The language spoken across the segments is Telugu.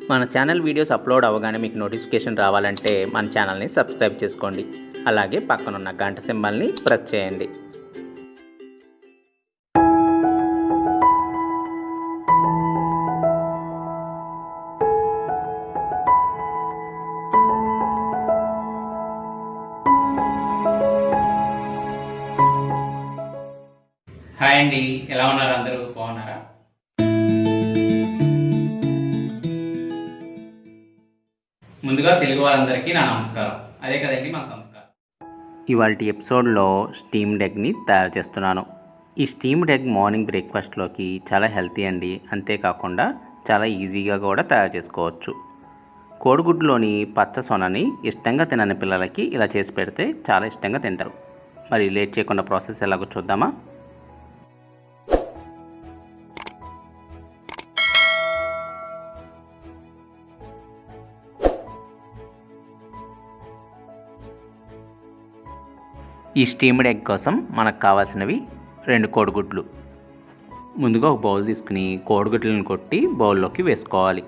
మన ఛానల్ వీడియోస్ అప్లోడ్ అవ్వగానే మీకు నోటిఫికేషన్ రావాలంటే మన ఛానల్ని సబ్స్క్రైబ్ చేసుకోండి. అలాగే పక్కనున్న గంట సింబల్ని ప్రెస్ చేయండి. హాయ్ అండి, ఎలా ఉన్నారు? అందరూ బాగున్నారా? ముందుగా తెలుగు వారందరికీ నా నమస్కారం. అదే కదండి మన సంస్కారం. ఇవాల్టి ఎపిసోడ్లో స్టీమ్డ్ ఎగ్ని తయారు చేస్తున్నాను. ఈ స్టీమ్డ్ ఎగ్ మార్నింగ్ బ్రేక్ఫాస్ట్లోకి చాలా హెల్తీ అండి. అంతేకాకుండా చాలా ఈజీగా కూడా తయారు చేసుకోవచ్చు. కోడిగుడ్లోని పచ్చ సొనని ఇష్టంగా తినని పిల్లలకి ఇలా చేసి పెడితే చాలా ఇష్టంగా తింటారు. మరి లేట్ చేయకుండా ప్రాసెస్ ఎలాగో చూద్దామా? ఈ స్టీమ్డ్ ఎగ్ కోసం మనకు కావాల్సినవి 2 కోడిగుడ్లు. ముందుగా ఒక బౌల్ తీసుకుని కోడిగుడ్లను కొట్టి బౌల్లోకి వేసుకోవాలి.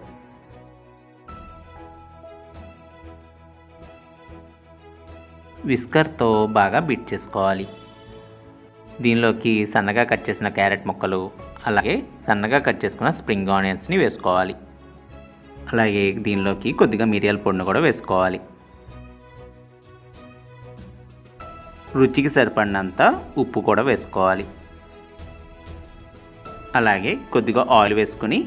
విస్కర్తో బాగా బీట్ చేసుకోవాలి. దీనిలోకి సన్నగా కట్ చేసిన క్యారెట్ ముక్కలు, అలాగే సన్నగా కట్ చేసుకున్న స్ప్రింగ్ ఆనియన్స్ని వేసుకోవాలి. అలాగే దీనిలోకి కొద్దిగా మిరియాల పొడిని కూడా వేసుకోవాలి. రుచికి సరిపడినంత ఉప్పు కూడా వేసుకోవాలి. అలాగే కొద్దిగా ఆయిల్ వేసుకుని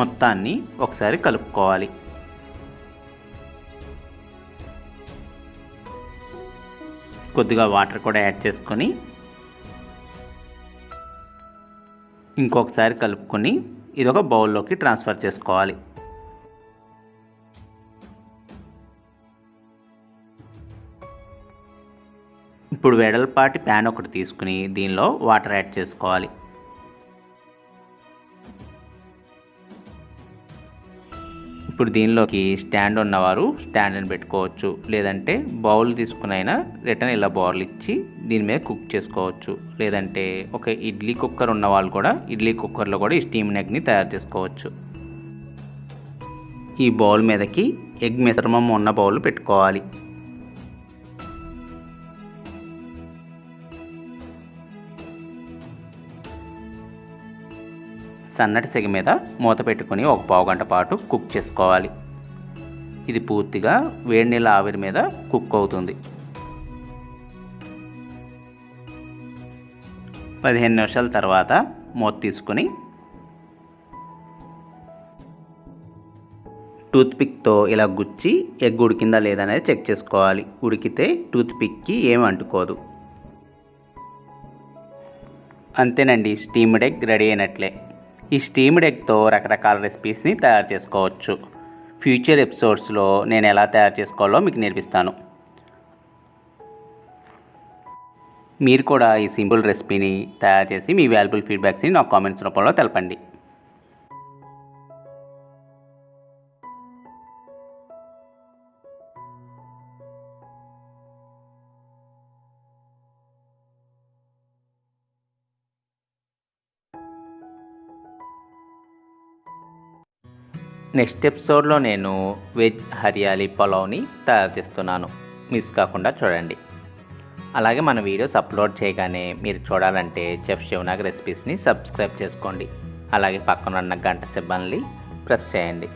మొత్తాన్ని ఒకసారి కలుపుకోవాలి. కొద్దిగా వాటర్ కూడా యాడ్ చేసుకొని ఇంకొకసారి కలుపుకొని ఇదొక బౌల్లోకి ట్రాన్స్ఫర్ చేసుకోవాలి. ఇప్పుడు వెడల్పాటి ప్యాన్ ఒకటి తీసుకుని దీనిలో వాటర్ యాడ్ చేసుకోవాలి. ఇప్పుడు దీనిలోకి స్టాండ్ ఉన్నవారు స్టాండ్ని పెట్టుకోవచ్చు, లేదంటే బౌల్ తీసుకునైనా రిటర్న్ ఇలా బౌల్ ఇచ్చి దీని మీద కుక్ చేసుకోవచ్చు. లేదంటే ఒక ఇడ్లీ కుక్కర్ ఉన్న వాళ్ళు కూడా ఇడ్లీ కుక్కర్లో కూడా ఈ స్టీమ్డ్ ఎగ్ని తయారు చేసుకోవచ్చు. ఈ బౌల్ మీదకి ఎగ్ మిశ్రమం ఉన్న బౌల్ పెట్టుకోవాలి. సన్నటి సెగ మీద మూత పెట్టుకొని ఒక పావుగంట పాటు కుక్ చేసుకోవాలి. ఇది పూర్తిగా వేడి నీళ్ళ ఆవిరి మీద కుక్ అవుతుంది. 15 నిమిషాల తర్వాత మూత తీసుకొని టూత్పిక్తో ఇలా గుచ్చి ఎగ్ ఉడికిందా లేదా అనేది చెక్ చేసుకోవాలి. ఉడికితే టూత్పిక్కి ఏమి అంటుకోదు. అంతేనండి, స్టీమ్డ్ ఎగ్ రెడీ అయినట్లే. ఈ స్టీమ్డ్ ఎగ్తో రకరకాల రెసిపీస్ని తయారు చేసుకోవచ్చు. ఫ్యూచర్ ఎపిసోడ్స్లో నేను ఎలా తయారు చేసుకోవాలో మీకు నేర్పిస్తాను. మీరు కూడా ఈ సింపుల్ రెసిపీని తయారు చేసి మీ వాల్యుబుల్ ఫీడ్బ్యాక్స్ని నా కామెంట్స్ రూపంలో తెలపండి. నెక్స్ట్ ఎపిసోడ్లో నేను వెజ్ హరియాలీ పులావ్ని తయారు చేస్తున్నాను. మిస్ కాకుండా చూడండి. అలాగే మన వీడియోస్ అప్లోడ్ చేయగానే మీరు చూడాలంటే చెఫ్ శివ నాగ్ రెసిపీస్ని సబ్స్క్రైబ్ చేసుకోండి. అలాగే పక్కన ఉన్న గంట సింబల్ని ప్రెస్ చేయండి.